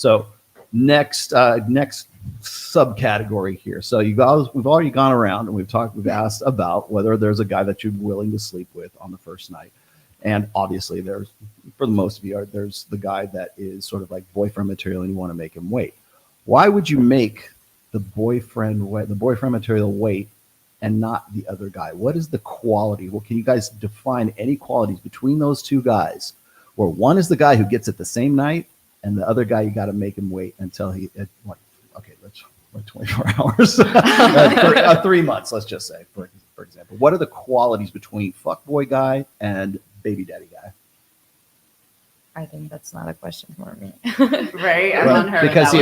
So next subcategory here. So we've already gone around and we've asked about whether there's a guy that you're willing to sleep with on the first night. And obviously there's, for the most of you, there's the guy that is sort of like boyfriend material and you want to make him wait. Why would you make the boyfriend material wait and not the other guy? What is the quality? Well, can you guys define any qualities between those two guys where one is the guy who gets it the same night and the other guy, you got to make him wait until let's 24 hours, 3 months, let's just say, for example. What are the qualities between fuckboy guy and baby daddy guy? I think that's not a question for me. Right? Right. Because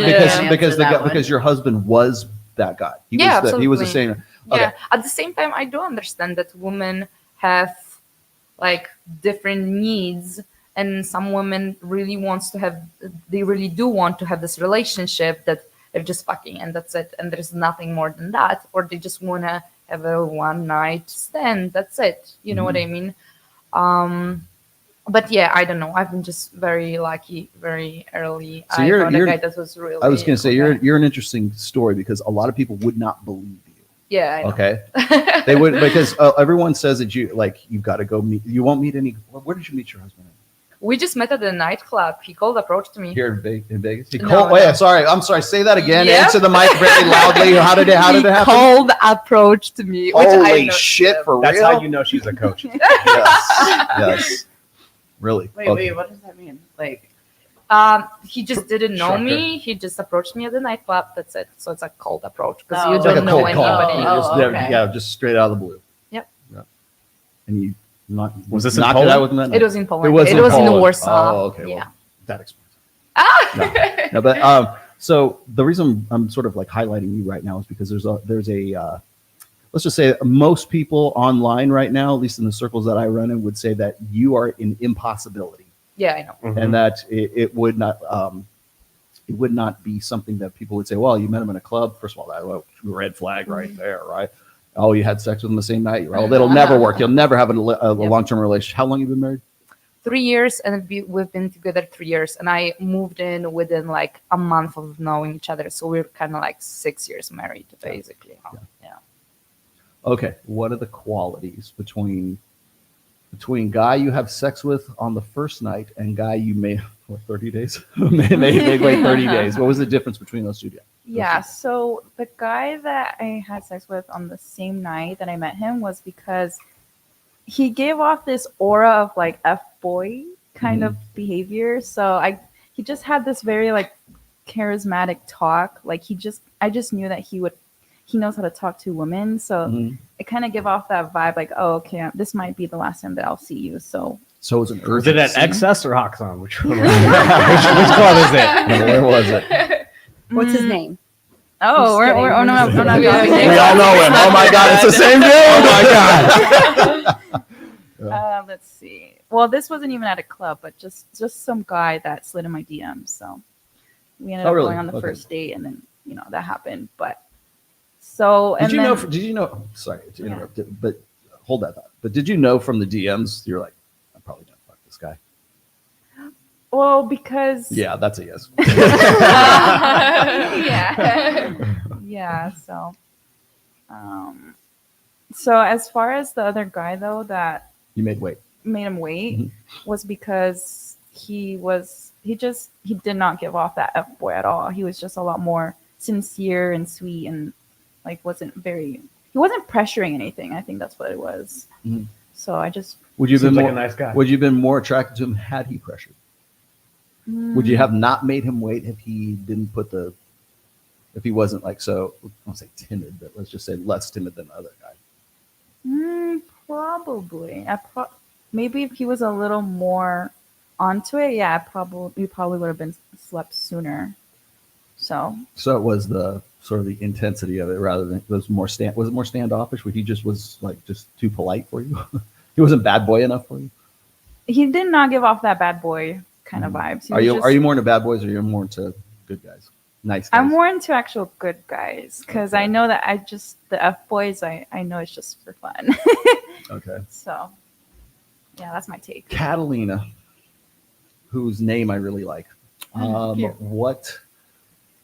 your husband was that guy. He was the same. Okay. Yeah. At the same time, I do understand that women have like different needs, and some women really really do want to have this relationship that they're just fucking and that's it, and there's nothing more than that, or they just want to have a one night stand. That's it. You know what I mean? But yeah, I don't know. I've been just very lucky, very early. So I found a guy that was really. I was going to say you're an interesting story because a lot of people would not believe you. Yeah. I know. Okay. They would, because everyone says that you've got to go meet. You won't meet any. Where did you meet your husband? We just met at a nightclub. He approached me. Here in Vegas? No. Sorry. I'm sorry. Say that again. Yeah. Answer the mic very loudly. How did it happen? Cold approached me. Holy shit, for real? That's how you know she's a coach. Yes. Really? Wait, what does that mean? Like, he just didn't know me. He just approached me at the nightclub. That's it. So it's a cold approach because you It's don't like a know cold anybody. call. Okay. Yeah, just straight out of the blue. Yep. Yeah. And you was this in knocked Poland? it out with him that night? It was in Poland. It was in Poland. Warsaw. Oh, okay. Yeah. Well, that explains. No, but so the reason I'm sort of like highlighting you right now is because there's a let's just say most people online right now, at least in the circles that I run in, would say that you are an impossibility. Yeah, I know. And that it would not be something that people would say, well, you met him in a club. First of all, that red flag right there, right? Oh, you had sex with him the same night. Well, that'll never work. You'll never have a long-term relationship. How long have you been married? 3 years, and we've been together 3 years. And I moved in within like a month of knowing each other. So we're kind of like 6 years married, basically. Yeah. Okay. What are the qualities between guy you have sex with on the first night and guy you may 30 days? may wait 30 days. What was the difference between those two guys? Yeah, so the guy that I had sex with on the same night that I met him was because he gave off this aura of like F-boy kind of behavior. So he just had this very like charismatic talk. Like I just knew that he knows how to talk to women. So it kind of gave off that vibe like, oh, okay, this might be the last time that I'll see you. So it was an Was it at XS or Hoxon? Which one? which club is it? Where was it? what's his name? oh, we're not We all know him. Oh my God, it's the same dude. Oh my God. let's see. Well, this wasn't even at a club, but just some guy that slid in my DMs. So we ended up really? going on the Okay. first date, and then that happened. But so Did you know? Sorry to interrupt, but hold that thought. But did you know from the DMs you're like, I'm probably gonna fuck this guy? Well, because Yeah, that's a yes. yeah. So as far as the other guy though that You made weight. made him wait was because he did not give off that F boy at all. He was just a lot more sincere and sweet and like he wasn't pressuring anything. I think that's what it was. So I just Would you have been Seems like more, a nice guy. Would you have been more attracted to him had he pressured? Would you have not made him wait if he didn't if he wasn't like so, I won't say timid, but let's just say less timid than the other guy? Probably. Maybe if he was a little more onto it, we probably would have been slept sooner. So it was the sort of the intensity of it rather than was it more standoffish where he just was like just too polite for you? He wasn't bad boy enough for you? he did not give off that bad boy kind of vibes. Are you more into bad boys or you're more into good guys? Nice guys. I'm more into actual good guys because I know that the F boys, I know it's just for fun. Okay. So, yeah, that's my take. Catalina, whose name I really like. you.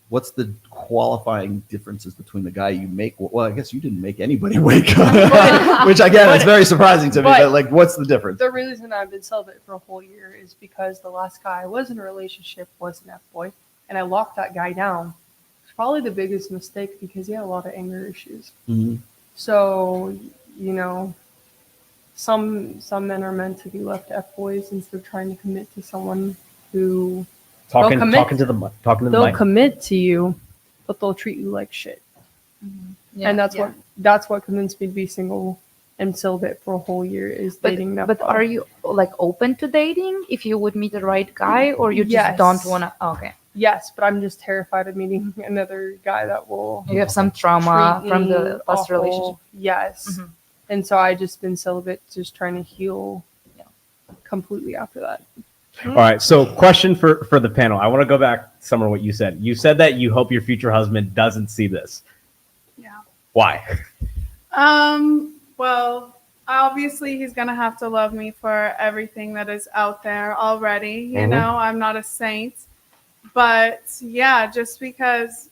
What's the qualifying differences between the guy you make? Well, I guess you didn't make anybody wake, which again is very surprising to me. But like, what's the difference? The reason I've been celibate for a whole year is because the last guy I was in a relationship was an F-boy, and I locked that guy down. It's probably the biggest mistake because he had a lot of anger issues. Mhm. So, some men are meant to be left F-boys instead of trying to commit to someone who Talking commit. to the they'll mic. commit to you, but they'll treat you like shit. Yeah, And yeah. that's what convinced me to be single and celibate for a whole year is dating that. But are you like open to dating if you would meet the right guy, or you just Yes. don't want to? Okay, Yes, but I'm just terrified of meeting another guy that will you have some trauma treat from me the past awful. relationship. Yes. Mhm. And so I just been celibate, just trying to heal completely after that. All right. So, question for the panel. I want to go back, Summer, what you said. You said that you hope your future husband doesn't see this. Yeah. Why? Well, obviously he's gonna have to love me for everything that is out there already. You Mhm. know, I'm not a saint. But yeah, just because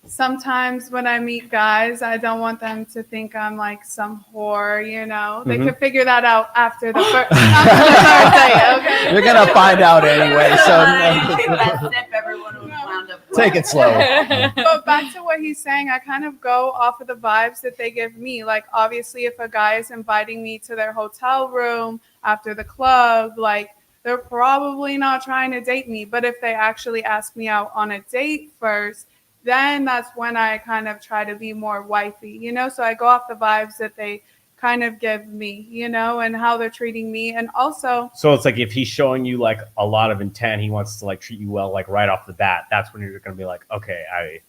sometimes when I meet guys, I don't want them to think I'm like some whore, you know. They Mhm. can figure that out after the third day, okay? You're gonna find out anyway. So That sip, everyone was wound up. take it slow. But back to what he's saying, I kind of go off of the vibes that they give me. Like, obviously, if a guy is inviting me to their hotel room after the club, like, they're probably not trying to date me. But if they actually ask me out on a date first, then that's when I kind of try to be more wifey, you know? So I go off the vibes that they kind of give me, you know, and how they're treating me. And also, So it's like if he's showing you like a lot of intent, he wants to like treat you well, like right off the bat. That's when you're going to be like, okay, I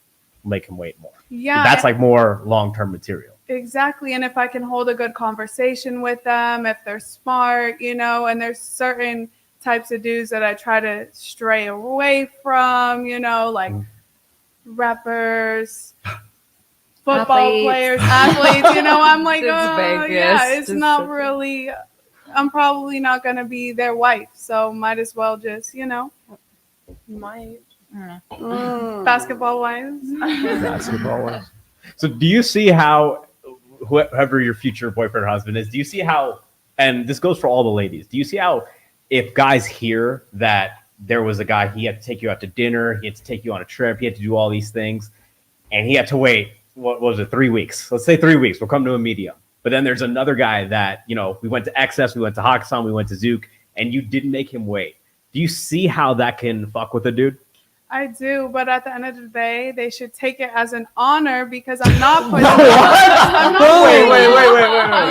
make him wait more. yeah. That's like more long-term material. Exactly. And if I can hold a good conversation with them, if they're smart, you know, and there's certain types of dudes that I try to stray away from, you know, like rappers, football Athletes. players, athletes, you know, I'm like, It's oh, big, yeah, yes. it's It's not so- really, I'm probably not going to be their wife. So might as well just, you know, My basketball wise. Basketball was. So do you see how whoever your future boyfriend or husband is, do you see how, and this goes for all the ladies, do you see how if guys hear that there was a guy, he had to take you out to dinner, he had to take you on a trip, he had to do all these things, and he had to wait, what was it, 3 weeks? Let's say 3 weeks, we'll come to a medium. But then there's another guy that, you know, we went to Excess, we went to Hakkasan, we went to Zook, and you didn't make him wait. Do you see how that can fuck with a dude? I do, but at the end of the day, they should take it as an honor because I'm not putting I'm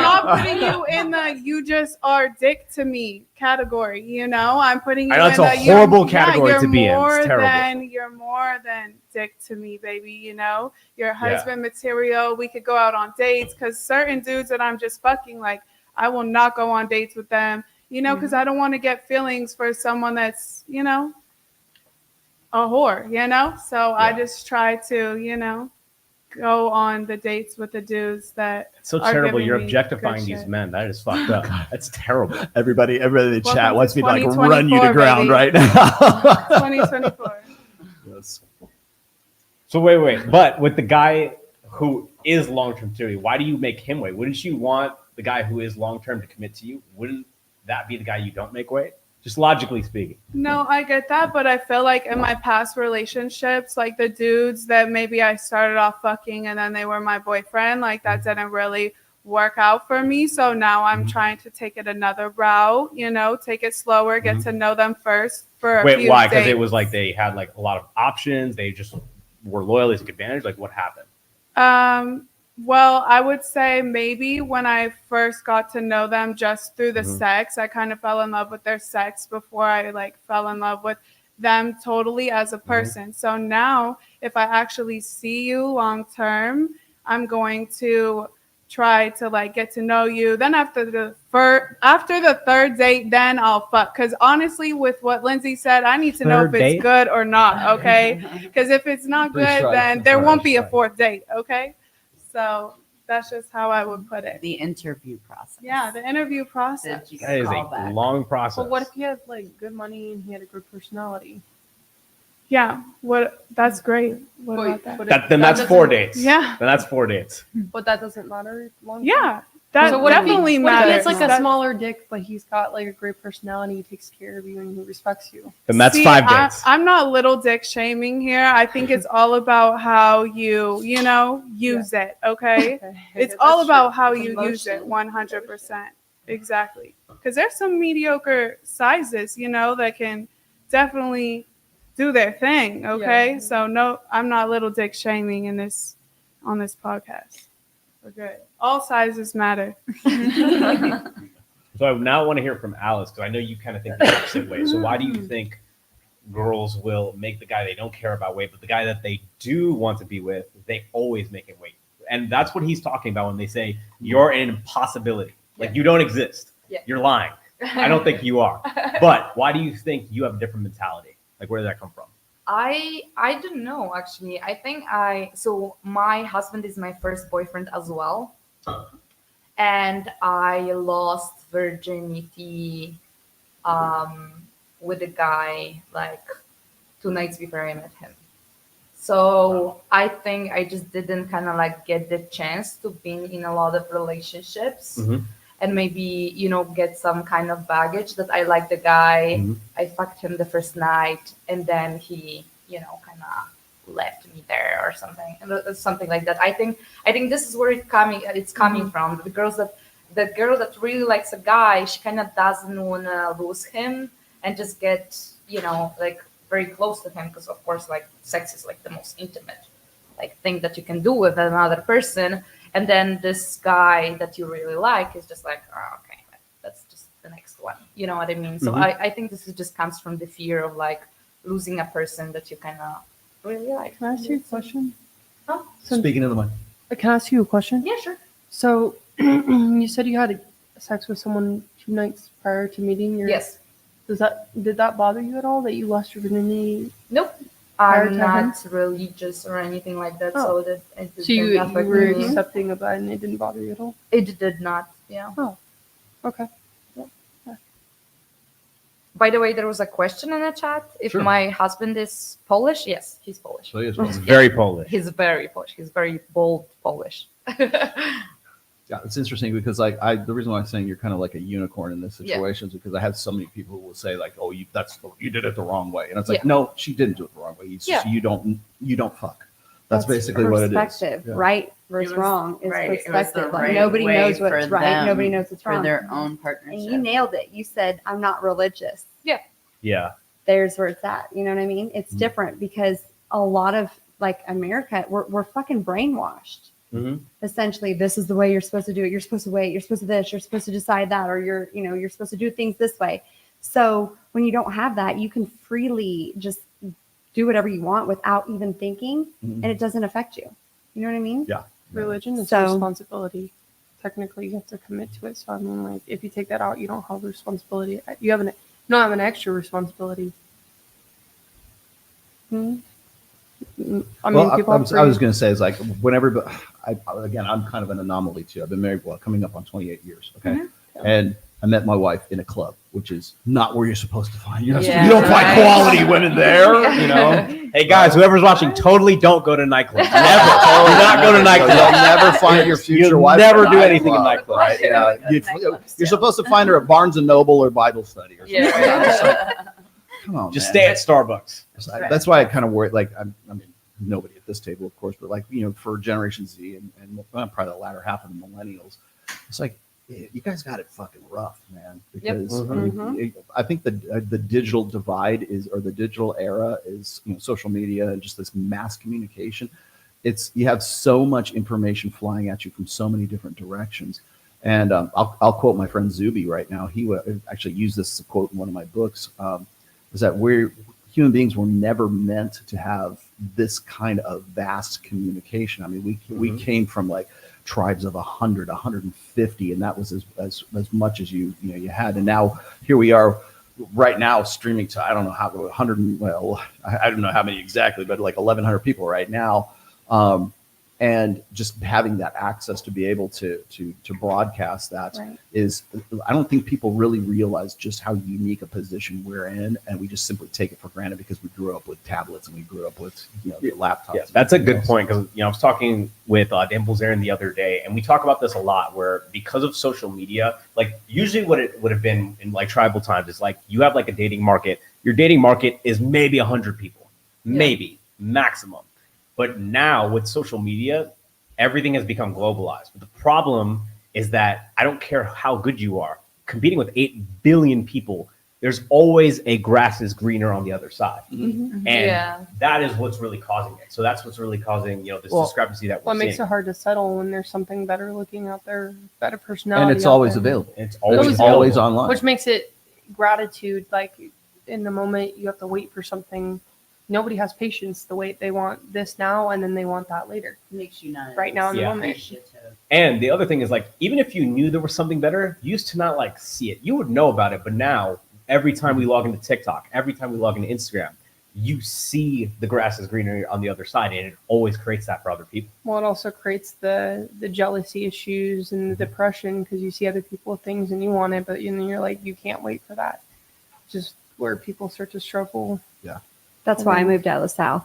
not putting you in the you just are dick to me category, you know? I'm putting you I know it's in a the you're- horrible category you're to be in. It's more terrible. You're more than dick to me, baby, you know? You're husband material. We could go out on dates because certain dudes that I'm just fucking, like, I will not go on dates with them, you know, because I don't want to get feelings for someone that's, you know, a whore, you know? So I just try to, you know, go on the dates with the dudes that It's so are terrible. giving You're me objectifying good these shit. men. That is fucked up. That's terrible. Everybody in the Welcome chat to wants me to like 2024, run you to ground baby. right now. 2024. Yes. So wait. But with the guy who is long-term material, why do you make him wait? Wouldn't you want the guy who is long-term to commit to you? Wouldn't that be the guy you don't make wait? Just logically speaking. No, I get that, but I feel like in my past relationships, like the dudes that maybe I started off fucking and then they were my boyfriend, like that didn't really work out for me. So now I'm trying to take it another route, you know, take it slower, get to know them first for a Wait, few why? Because it dates. was like they had like a lot of options. They just were loyal, they took advantage. Like what happened? Well, I would say maybe when I first got to know them just through the sex, I kind of fell in love with their sex before I like fell in love with them totally as a person. So now if I actually see you long term, I'm going to try to like get to know you. Then after the third date, then I'll fuck. Because honestly, with what Lindsay said, I need to know if Third date? it's good or not. Okay. Because if it's not good, Retry, then there retry, won't be a retry. fourth date. Okay. So that's just how I would put it. The interview process. Yeah, the interview process. Did you That is call a back? long process. But what if he had like good money and he had a good personality? Yeah. What? That's great. What about that? Then that's 4 dates. Yeah. Then that's 4 dates. But that doesn't matter long. Yeah. That So what if he- definitely What if matters. it's like a That- smaller dick, but he's got like a great personality, he takes care of you, and he respects you? Then that's See, 5 dates. I'm not little dick shaming here. I think it's all about how you use it. Okay. It's all about how you use it. 100%. Exactly. Because there's some mediocre sizes, that can definitely do their thing. Okay. Yeah. So no, I'm not little dick shaming on this podcast. We're good. All sizes matter. So I now want to hear from Alice, because I know you kind of think the opposite way. So why do you think girls will make the guy they don't care about wait, but the guy that they do want to be with, they always make him wait? And that's what he's talking about when they say you're an impossibility. Like you don't exist. Yeah. You're lying. I don't think you are. But why do you think you have a different mentality? Like where did that come from? I don't know actually. I think so my husband is my first boyfriend as well. And I lost virginity with a guy like 2 nights before I met him. So I think I just didn't kind of like get the chance to be in a lot of relationships. Mhm. And maybe, get some kind of baggage that I like the guy. Mhm. I fucked him the first night and then he, kind of left me there or something like that. I think this is where it's coming from. The girl that really likes a guy, she kind of doesn't want to lose him and just get, like very close to him. Because of course, like sex is like the most intimate like thing that you can do with another person. And then this guy that you really like is just like, oh, okay, that's just the next one. You know what I mean? So I think this just comes from the fear of like losing a person that you kind of really like. Can I ask you a question? Huh? Speaking of the mic. Can I ask you a question? Yeah, sure. So you said you had sex with someone 2 nights prior to meeting your. Yes. Did that bother you at all that you lost your virginity? Nope. Prior I'm to not religious or anything like that. Oh. So that it So you didn't affect were me. accepting of that and it didn't bother you at all? It did not. Yeah. Okay. By the way, there was a question in the chat. If Sure. my husband is Polish, yes, he's Polish. So yes, It's very Polish. He's very Polish. He's very bold Polish. yeah, it's interesting because like the reason why I'm saying you're kind of like a unicorn in this Yeah. situation is because I have so many people who will say like, oh, you did it the wrong way, and it's like, Yeah. no, she didn't do it the wrong way. It's just Yeah. you don't fuck. That's basically what it is. Perspective, Yeah. right versus It was- wrong is right, it was the perspective. Like right nobody way knows what's for right. them, Nobody knows what's for wrong. their own And you partnership. nailed it. You said, I'm not religious. Yeah. There's where it's at. You know what I mean? It's Mhm. different because a lot of like America, we're fucking brainwashed. Mm-hmm. Essentially, this is the way you're supposed to do it. You're supposed to wait. You're supposed to this. You're supposed to decide that, or you're supposed to do things this way. So when you don't have that, you can freely just do whatever you want without even thinking, Mhm. and it doesn't affect you. You know what I mean? Yeah. Religion is So- a responsibility. Technically, you have to commit to it. So I mean, like, if you take that out, you don't have a responsibility. You don't have an extra responsibility. I mean, Well, people I have was going free- to say is like whenever, again, I'm kind of an anomaly too. I've been married, coming up on 28 years. Okay. Mm-hmm. And I met my wife in a club, which is not where you're supposed to find. You Yeah, don't find right. quality women there, you know. Hey guys, whoever's watching, totally don't go to nightclubs. Never. Do not go to You'll nightclubs. never find your future You'll wife. never at do a anything in nightclub, nightclubs. right? Yeah, Nightclubs, you're supposed to find her at Barnes and Noble or Bible study or something. Yeah. It's like, come on, Just man. stay at Starbucks. That's why I kind of worry. Like, I mean, nobody at this table, of course, but like, for Generation Z and probably the latter half of the millennials, it's like, you guys got it fucking rough, man. Because I think the digital divide or the digital era is, social media and just this mass communication. You have so much information flying at you from so many different directions. And I'll quote my friend Zuby right now. He actually used this as a quote in one of my books. Is that human beings were never meant to have this kind of vast communication. I mean, we came from like tribes of 100, 150, and that was as much as you had. And now here we are right now streaming to, I don't know how, 100, I don't know how many exactly, but like 1,100 people right now. And just having that access to be able to broadcast that Right. is, I don't think people really realize just how unique a position we're in, and we just simply take it for granted because we grew up with tablets and we grew up with the laptops. Yeah, that's a good point, because I was talking with Dan Bilzerian the other day, and we talk about this a lot. Where because of social media, like usually what it would have been in like tribal times is like you have like a dating market. Your dating market is maybe 100 people, maybe maximum. But now with social media, everything has become globalized. But the problem is that I don't care how good you are, competing with 8 billion people, there's always a grass is greener on the other side. Mm-hmm. And that is what's really causing it. So that's what's really causing, this discrepancy that we're Well, it seeing. makes it hard to settle when there's something better looking out there, better personality. And it's out always there. available. It's It's always always available. online. Which makes it gratitude. Like in the moment, you have to wait for something. Nobody has patience to wait. They want this now, and then they want that later. Makes you not Right now in the Yeah. moment. appreciative. And the other thing is, like, even if you knew there was something better, you used to not like see it. You would know about it, but now every time we log into TikTok, every time we log into Instagram, you see the grass is greener on the other side, and it always creates that for other people. Well, it also creates the jealousy issues and the depression because you see other people with things and you want it, but you're like, you can't wait for that. Just where people start to struggle. That's why I moved out of the South.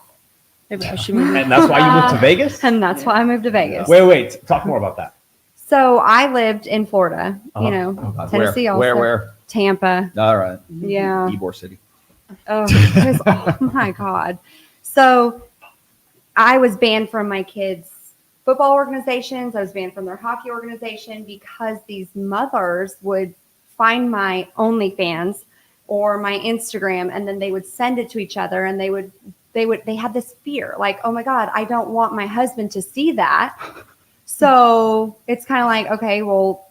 Maybe I should move. And that's why you moved to Vegas? And that's why I moved to Vegas. Wait, talk more about that. So I lived in Florida, Uh-huh. you know, Oh, God. Tennessee also. Where? Tampa. All right. Yeah. Ybor City. Oh, oh my God. So I was banned from my kids' football organizations. I was banned from their hockey organization because these mothers would find my OnlyFans or my Instagram, and then they would send it to each other, and they had this fear, like, oh my God, I don't want my husband to see that. So it's kind of like, okay, well,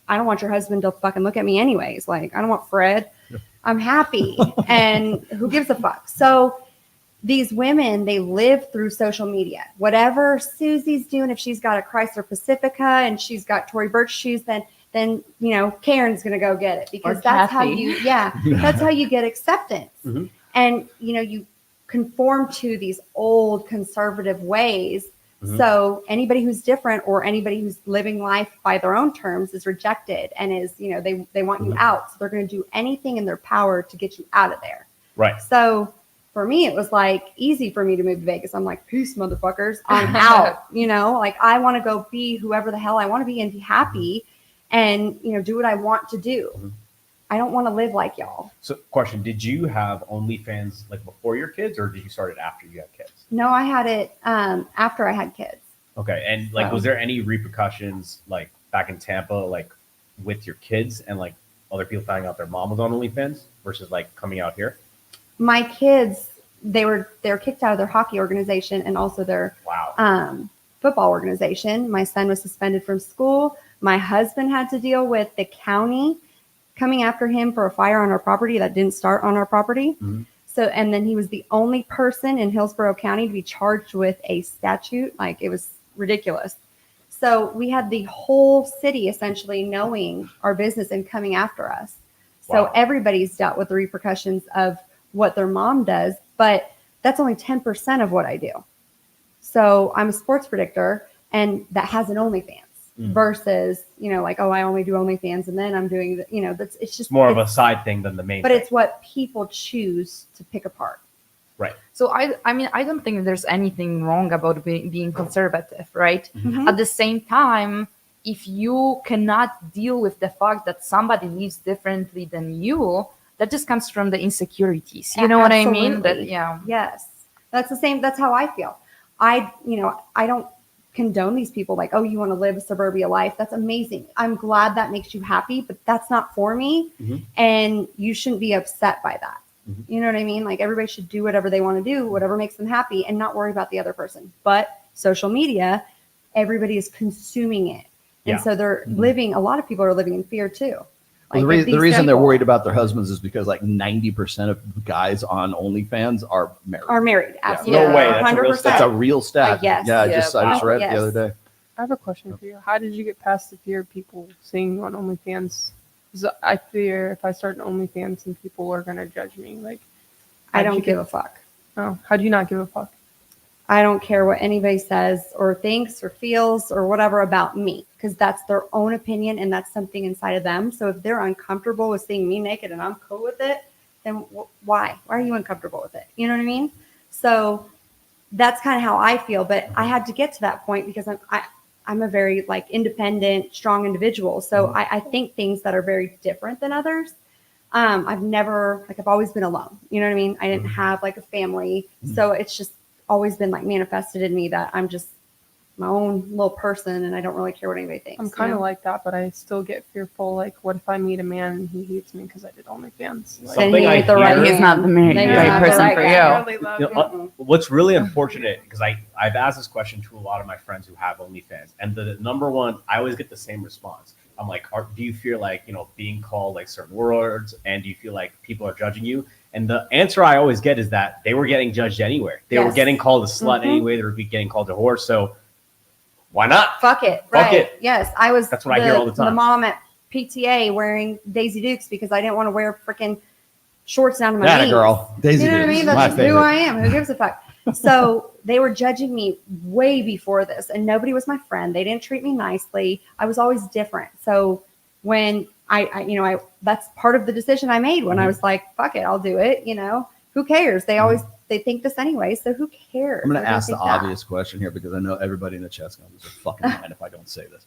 I don't want your husband to fucking look at me anyways. Like, I don't want Fred. I'm happy. And who gives a fuck? So these women, they live through social media. Whatever Susie's doing, if she's got a Chrysler Pacifica and she's got Tory Burch shoes, then Karen's going to go get it, because Or that's how Kathy. that's how you get acceptance. Mhm. And, you conform to these old conservative ways. Mhm. So anybody who's different or anybody who's living life by their own terms is rejected and is, they want you out. So they're going to do anything in their power to get you out of there. Right. So for me, it was like easy for me to move to Vegas. I'm like, peace, motherfuckers. I'm out. Like I want to go be whoever the hell I want to be and be happy and, do what I want to do. Mhm. I don't want to live like y'all. So, question: did you have OnlyFans like before your kids, or did you start it after you had kids? No, I had it after I had kids. Okay, and like, So- was there any repercussions like back in Tampa, like with your kids and like other people finding out their mom was on OnlyFans versus like coming out here? My kids, they were kicked out of their hockey organization and also their Wow. football organization. My son was suspended from school. My husband had to deal with the county coming after him for a fire on our property that didn't start on our property. Mhm. So, and then he was the only person in Hillsborough County to be charged with a statute. Like, it was ridiculous. So we had the whole city essentially knowing our business and coming after us. So Wow. everybody's dealt with the repercussions of what their mom does, but that's only 10% of what I do. So I'm a sports predictor, and that has an OnlyFans versus, like, oh, I only do OnlyFans and then I'm doing, that's, it's just More of a side thing than the main. but thing. it's what people choose to pick apart. So I mean, I don't think there's anything wrong about being conservative, right? Mhm. At the same time, if you cannot deal with the fact that somebody lives differently than you, that just comes from the insecurities. You know what I mean? That Absolutely. Yes. That's the same. That's how I feel. I don't condone these people like, oh, you want to live a suburbia life. That's amazing. I'm glad that makes you happy, but that's not for me. Mhm. And you shouldn't be upset by that. Mhm. You know what I mean? Like, everybody should do whatever they want to do, whatever makes them happy, and not worry about the other person. But social media, everybody is consuming it. And Yeah. so they're living, a lot of people are living in fear too. Well, Like, the these reason they're people worried about their husbands is because like 90% of guys on OnlyFans are married. are married. Yeah. Absolutely. No way, that's a real 100%. That's a real stat. yes. Yeah, I Yeah, just wow. read it Yes. the other day. I have a question for you. How did you get past the fear of people seeing you on OnlyFans? 'Cause I fear if I start an OnlyFans and people are going to judge me. Like, I how'd don't you give get- a fuck. Oh, how do you not give a fuck? I don't care what anybody says or thinks or feels or whatever about me, because that's their own opinion and that's something inside of them. So if they're uncomfortable with seeing me naked and I'm cool with it, then why? Why are you uncomfortable with it? You know what I mean? So that's kind of how I feel. But I had to get to that point because I'm a very like independent, strong individual. So I think things that are very different than others. I've always been alone. You know what I mean? I didn't have like a family. So it's just always been like manifested in me that I'm just my own little person and I don't really care what anybody thinks. I'm kind of like that, but I still get fearful. Like, what if I meet a man and he hates me because I did OnlyFans? Like, Something he I ain't the right hear- man. He's not the Then right you're not the person right for guy. you. I really love You you. know, what's really unfortunate, because I've asked this question to a lot of my friends who have OnlyFans, and the number one, I always get the same response. I'm like, do you feel like, being called like certain words, and do you feel like people are judging you? And the answer I always get is that they were getting judged anywhere. They were Yes. getting called a slut anyway. They were getting called a whore. So why not? Fuck it. Fuck Right. it. Yes. I was That's what I hear all the time. The mom at PTA wearing Daisy Dukes because I didn't want to wear freaking shorts down to my That a knees. girl. Daisy You know what I Dukes, mean? my That's just who favorite. I am. Who gives a fuck? So they were judging me way before this, and nobody was my friend. They didn't treat me nicely. I was always different. So when I that's part of the decision I made when I was like, fuck it, I'll do it. Who cares? They think this anyway, so who cares? I'm going Why to do you ask the think that? obvious question here because I know everybody in the chat's going to lose their fucking mind if I don't say this.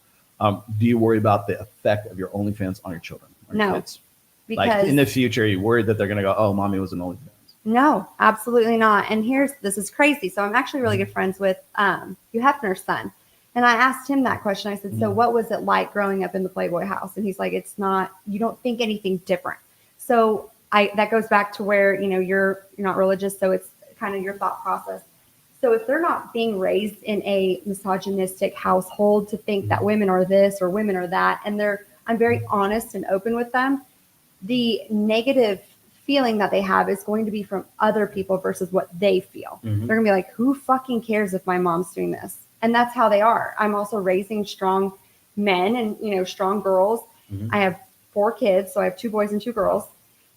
Do you worry about the effect of your OnlyFans on your children or your No, kids? because Like in the future, are you worried that they're going to go, oh, mommy was an OnlyFans? no, absolutely not. And this is crazy. So I'm actually really good friends with Hugh Hefner's son. And I asked him that question. I said, so what was it like growing up in the Playboy house? And he's like, it's not, you don't think anything different. So that goes back to where, you're not religious. So it's kind of your thought process. So if they're not being raised in a misogynistic household to think that women are this or women are that, and I'm very honest and open with them, the negative feeling that they have is going to be from other people versus what they feel. They're going to be like, who fucking cares if my mom's doing this? And that's how they are. I'm also raising strong men and, strong girls. I have 4 kids. So I have 2 boys and 2 girls.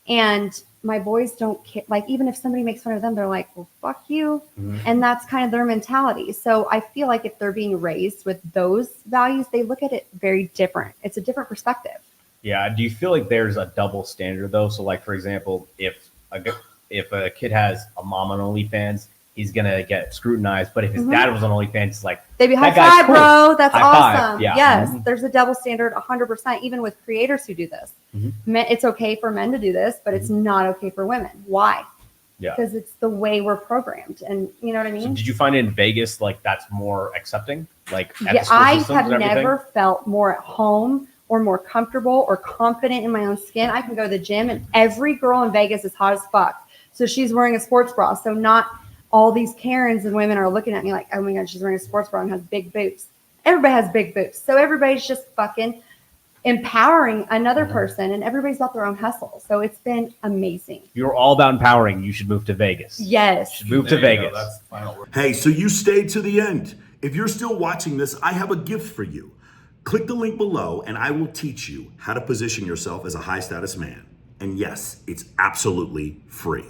And my boys don't care. Like, even if somebody makes fun of them, they're like, well, fuck you. And that's kind of their mentality. So I feel like if they're being raised with those values, they look at it very different. It's a different perspective. Yeah. Do you feel like there's a double standard though? So like, for example, if a kid has a mom on OnlyFans, he's gonna get scrutinized. But if his dad was on OnlyFans, it's like, They'd be high that guy's five, cool. bro. That's High five. awesome. Yeah. Yes, there's a double standard 100%, even with creators who do this. It's okay for men to do this, but it's not okay for women. Why? Yeah. Because it's the way we're programmed. And you know what I So mean? did you find in Vegas like that's more accepting? Like at Yeah, the school I systems have and everything? never felt more at home or more comfortable or confident in my own skin. I can go to the gym and every girl in Vegas is hot as fuck. So she's wearing a sports bra. So not all these Karens and women are looking at me like, oh my God, she's wearing a sports bra and has big boobs. Everybody has big boobs. So everybody's just fucking empowering another person and everybody's got their own hustle. So it's been amazing. You're all about empowering. You should move to Vegas. Yes. You should move to There you go. Vegas. That's the final word. Hey, so you stayed to the end. If you're still watching this, I have a gift for you. Click the link below and I will teach you how to position yourself as a high status man. And yes, it's absolutely free.